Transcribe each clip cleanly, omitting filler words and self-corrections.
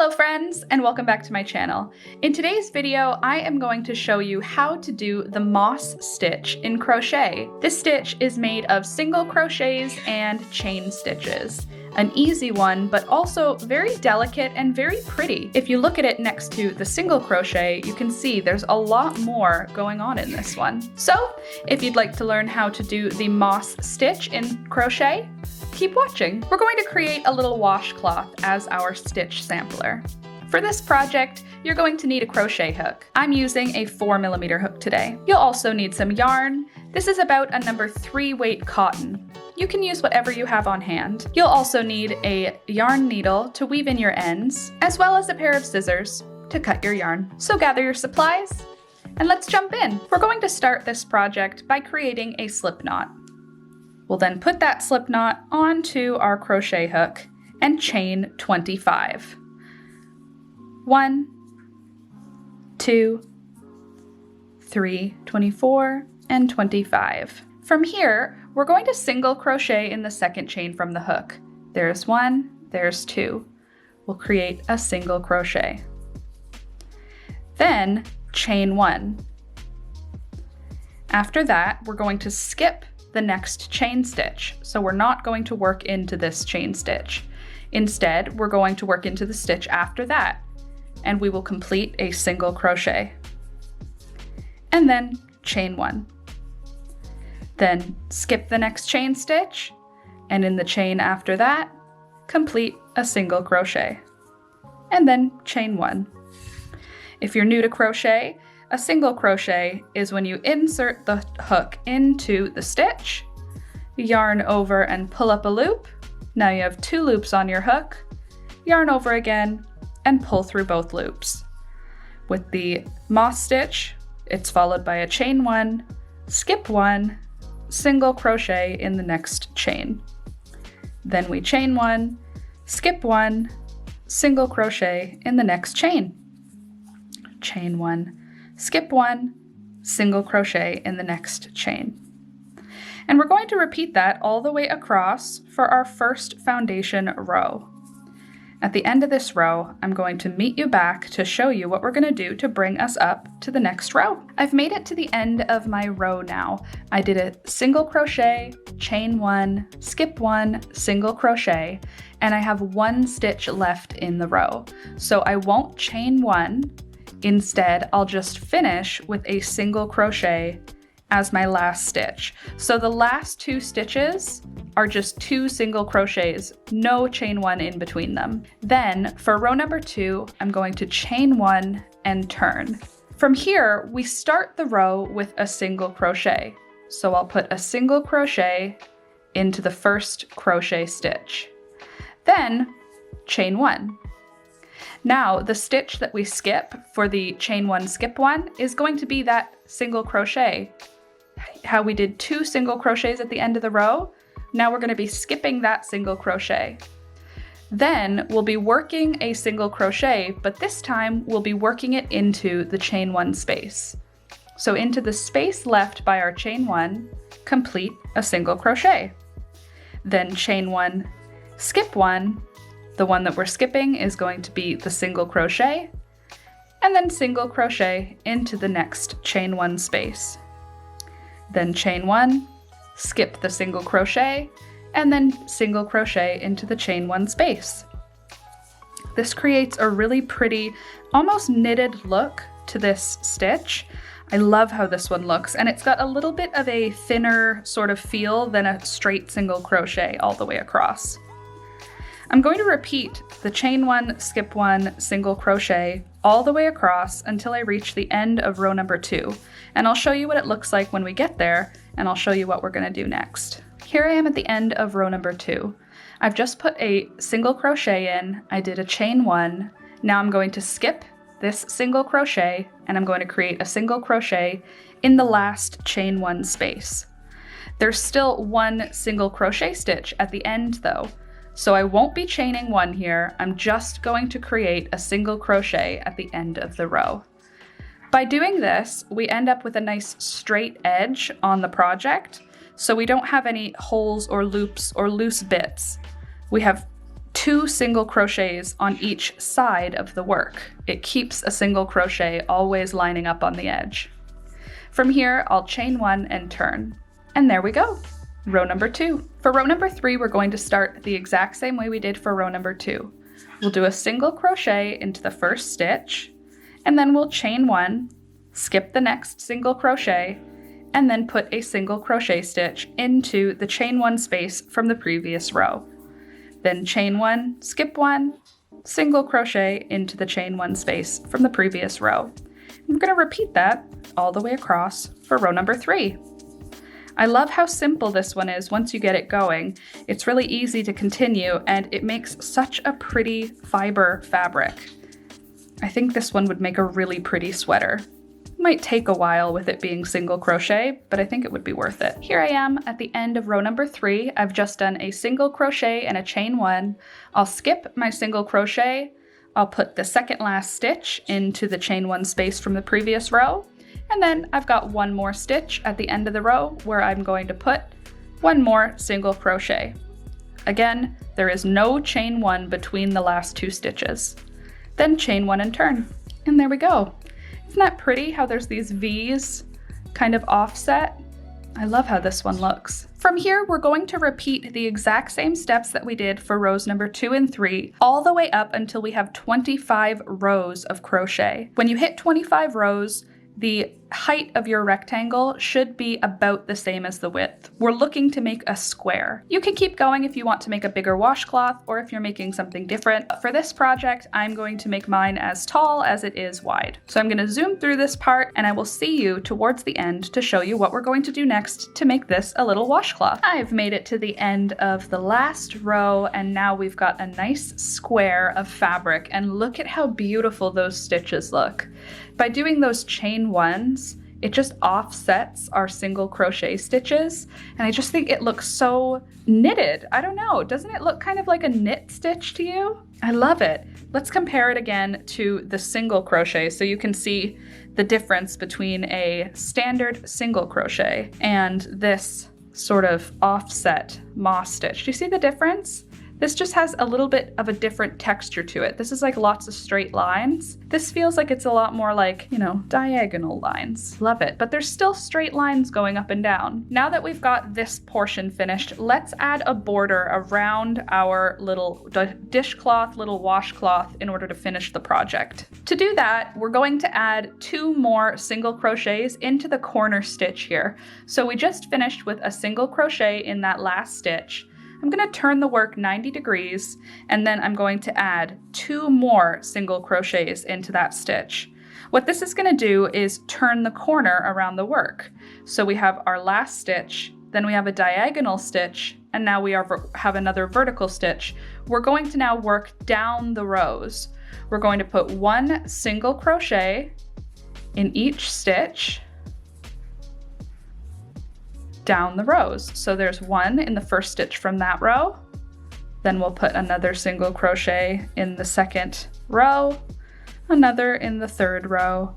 Hello friends, and welcome back to my channel. In today's video, I am going to show you how to do the moss stitch in crochet. This stitch is made of single crochets and chain stitches. An easy one, but also very delicate and very pretty. If you look at it next to the single crochet, you can see there's a lot more going on in this one. So, if you'd like to learn how to do the moss stitch in crochet, keep watching. We're going to create a little washcloth as our stitch sampler. For this project, you're going to need a crochet hook. I'm using a 4mm hook today. You'll also need some yarn. This is about a number 3 weight cotton. You can use whatever you have on hand. You'll also need a yarn needle to weave in your ends, as well as a pair of scissors to cut your yarn. So gather your supplies, and let's jump in. We're going to start this project by creating a slip knot. We'll then put that slip knot onto our crochet hook and chain 25. 1, 2, 3, 24, and 25. From here, we're going to single crochet in the second chain from the hook. There's 1, there's 2. We'll create a single crochet. Then chain 1. After that, we're going to skip the next chain stitch. So we're not going to work into this chain stitch. Instead, we're going to work into the stitch after that, and we will complete a single crochet. And then chain 1. Then skip the next chain stitch, and in the chain after that, complete a single crochet. And then chain 1. If you're new to crochet, a single crochet is when you insert the hook into the stitch, yarn over and pull up a loop. Now you have 2 loops on your hook, yarn over again, and pull through both loops. With the moss stitch, it's followed by a chain 1, skip 1, single crochet in the next chain. Then we chain 1, skip 1, single crochet in the next chain. Chain 1, skip 1, single crochet in the next chain. And we're going to repeat that all the way across for our first foundation row. At the end of this row, I'm going to meet you back to show you what we're going to do to bring us up to the next row. I've made it to the end of my row now. I did a single crochet, chain 1, skip 1, single crochet, and I have 1 stitch left in the row. So I won't chain 1. Instead, I'll just finish with a single crochet as my last stitch. So the last 2 stitches are just 2 single crochets, no chain 1 in between them. Then for row number 2, I'm going to chain 1 and turn. From here, we start the row with a single crochet. So I'll put a single crochet into the first crochet stitch. Then chain 1. Now the stitch that we skip for the chain 1, skip 1 is going to be that single crochet. How we did 2 single crochets at the end of the row, now we're going to be skipping that single crochet. Then we'll be working a single crochet, but this time we'll be working it into the chain 1 space. So into the space left by our chain 1, complete a single crochet. Then chain 1, skip 1. The one that we're skipping is going to be the single crochet, and then single crochet into the next chain 1 space. Then chain 1, skip the single crochet, and then single crochet into the chain 1 space. This creates a really pretty, almost knitted look to this stitch. I love how this one looks, and it's got a little bit of a thinner sort of feel than a straight single crochet all the way across. I'm going to repeat the chain 1, skip 1, single crochet all the way across until I reach the end of row number 2, and I'll show you what it looks like when we get there, and I'll show you what we're going to do next. Here I am at the end of row number 2. I've just put a single crochet in, I did a chain 1, now I'm going to skip this single crochet, and I'm going to create a single crochet in the last chain 1 space. There's still 1 single crochet stitch at the end though, so I won't be chaining 1 here, I'm just going to create a single crochet at the end of the row. By doing this, we end up with a nice straight edge on the project, so we don't have any holes or loops or loose bits. We have 2 single crochets on each side of the work. It keeps a single crochet always lining up on the edge. From here, I'll chain 1 and turn. And there we go, row number 2. For row number 3, we're going to start the exact same way we did for row number 2. We'll do a single crochet into the first stitch, and then we'll chain 1, skip the next single crochet, and then put a single crochet stitch into the chain 1 space from the previous row. Then chain 1, skip 1, single crochet into the chain 1 space from the previous row. I'm going to repeat that all the way across for row number 3. I love how simple this one is once you get it going. It's really easy to continue, and it makes such a pretty fiber fabric. I think this one would make a really pretty sweater. Might take a while with it being single crochet, but I think it would be worth it. Here I am at the end of row number 3. I've just done a single crochet and a chain 1. I'll skip my single crochet. I'll put the second last stitch into the chain 1 space from the previous row. And then I've got one more stitch at the end of the row where I'm going to put one more single crochet. Again, there is no chain 1 between the last 2 stitches. Then chain 1 and turn. And there we go. Isn't that pretty how there's these V's kind of offset? I love how this one looks. From here, we're going to repeat the exact same steps that we did for rows number 2 and 3, all the way up until we have 25 rows of crochet. When you hit 25 rows, the height of your rectangle should be about the same as the width. We're looking to make a square. You can keep going if you want to make a bigger washcloth or if you're making something different. For this project, I'm going to make mine as tall as it is wide. So I'm going to zoom through this part, and I will see you towards the end to show you what we're going to do next to make this a little washcloth. I've made it to the end of the last row, and now we've got a nice square of fabric, and look at how beautiful those stitches look. By doing those chain 1s, it just offsets our single crochet stitches, and I just think it looks so knitted. I don't know, doesn't it look kind of like a knit stitch to you? I love it. Let's compare it again to the single crochet so you can see the difference between a standard single crochet and this sort of offset moss stitch. Do you see the difference? This just has a little bit of a different texture to it. This is like lots of straight lines. This feels like it's a lot more like, you know, diagonal lines. Love it. But there's still straight lines going up and down. Now that we've got this portion finished, let's add a border around our little dishcloth, little washcloth in order to finish the project. To do that, we're going to add 2 more single crochets into the corner stitch here. So we just finished with a single crochet in that last stitch. I'm going to turn the work 90 degrees, and then I'm going to add 2 more single crochets into that stitch. What this is going to do is turn the corner around the work. So we have our last stitch, then we have a diagonal stitch, and now we have another vertical stitch. We're going to now work down the rows. We're going to put 1 single crochet in each stitch down the rows. So there's 1 in the first stitch from that row, then we'll put another single crochet in the second row, another in the third row,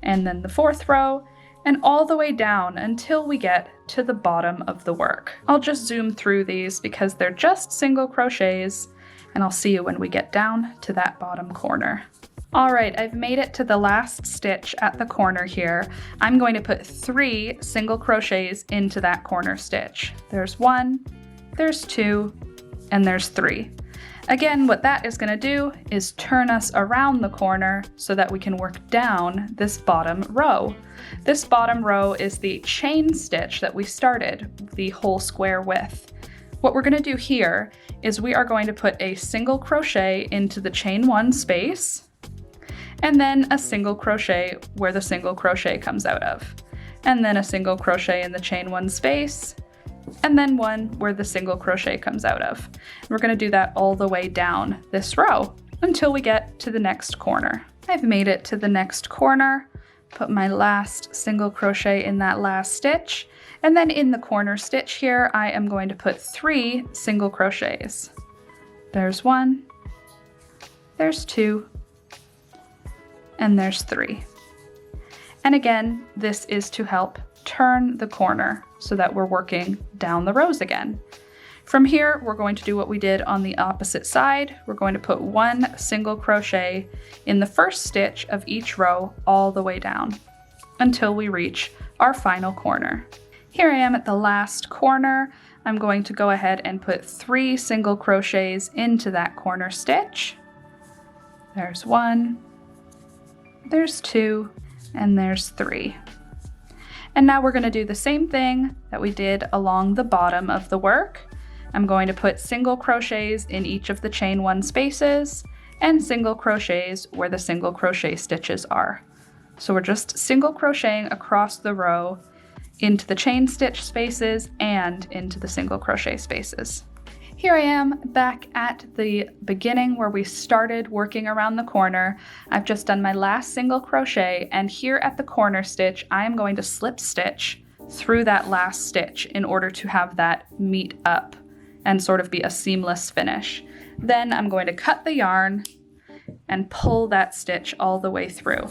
and then the fourth row, and all the way down until we get to the bottom of the work. I'll just zoom through these because they're just single crochets, and I'll see you when we get down to that bottom corner. All right, I've made it to the last stitch at the corner here. I'm going to put 3 single crochets into that corner stitch. There's 1, there's 2, and there's 3. Again, what that is going to do is turn us around the corner so that we can work down this bottom row. This bottom row is the chain stitch that we started the whole square with. What we're going to do here is we are going to put a single crochet into the chain 1 space, and then a single crochet where the single crochet comes out of, and then a single crochet in the chain 1 space, and then 1 where the single crochet comes out of. We're going to do that all the way down this row until we get to the next corner. I've made it to the next corner, put my last single crochet in that last stitch, and then in the corner stitch here I am going to put 3 single crochets. There's 1, there's 2, and there's 3. And again, this is to help turn the corner so that we're working down the rows again. From here, we're going to do what we did on the opposite side. We're going to put 1 single crochet in the first stitch of each row all the way down until we reach our final corner. Here I am at the last corner. I'm going to go ahead and put 3 single crochets into that corner stitch. There's 1, there's 2, and there's 3. And now we're going to do the same thing that we did along the bottom of the work. I'm going to put single crochets in each of the chain 1 spaces and single crochets where the single crochet stitches are. So we're just single crocheting across the row into the chain stitch spaces and into the single crochet spaces. Here I am back at the beginning where we started working around the corner. I've just done my last single crochet, and here at the corner stitch, I am going to slip stitch through that last stitch in order to have that meet up and sort of be a seamless finish. Then I'm going to cut the yarn and pull that stitch all the way through.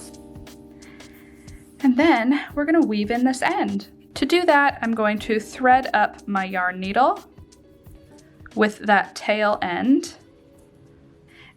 And then we're going to weave in this end. To do that, I'm going to thread up my yarn needle with that tail end.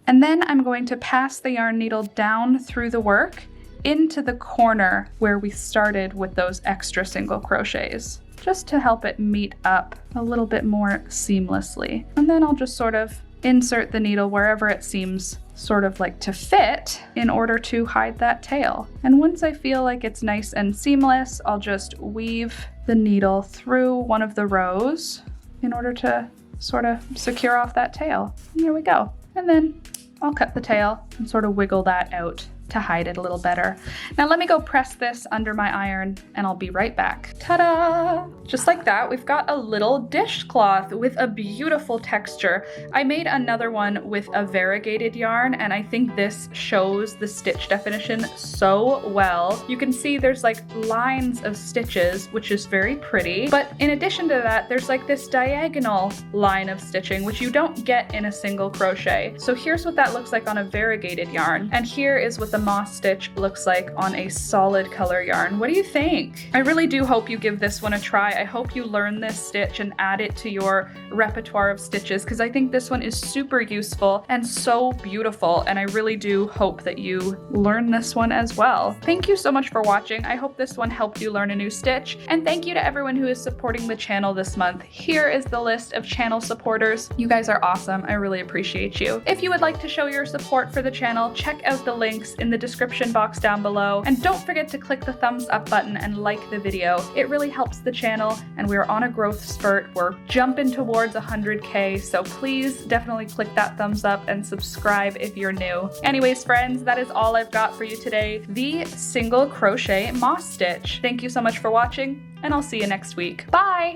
And then I'm going to pass the yarn needle down through the work into the corner where we started with those extra single crochets, just to help it meet up a little bit more seamlessly. And then I'll just sort of insert the needle wherever it seems sort of like to fit in order to hide that tail. And once I feel like it's nice and seamless, I'll just weave the needle through one of the rows in order to sort of secure off that tail. And there we go. And then I'll cut the tail and sort of wiggle that out to hide it a little better. Now let me go press this under my iron and I'll be right back. Ta-da! Just like that, we've got a little dishcloth with a beautiful texture. I made another one with a variegated yarn, and I think this shows the stitch definition so well. You can see there's like lines of stitches, which is very pretty. But in addition to that, there's like this diagonal line of stitching, which you don't get in a single crochet. So here's what that looks like on a variegated yarn. And here is what the moss stitch looks like on a solid color yarn. What do you think? I really do hope you give this one a try. I hope you learn this stitch and add it to your repertoire of stitches, because I think this one is super useful and so beautiful, and I really do hope that you learn this one as well. Thank you so much for watching. I hope this one helped you learn a new stitch, and thank you to everyone who is supporting the channel this month. Here is the list of channel supporters. You guys are awesome. I really appreciate you. If you would like to show your support for the channel, check out the links in the description box down below, and don't forget to click the thumbs up button and like the video. It really helps the channel, and we're on a growth spurt. We're jumping towards 100K, so please definitely click that thumbs up and subscribe if you're new. Anyways, friends, that is all I've got for you today. The single crochet moss stitch. Thank you so much for watching, and I'll see you next week. Bye!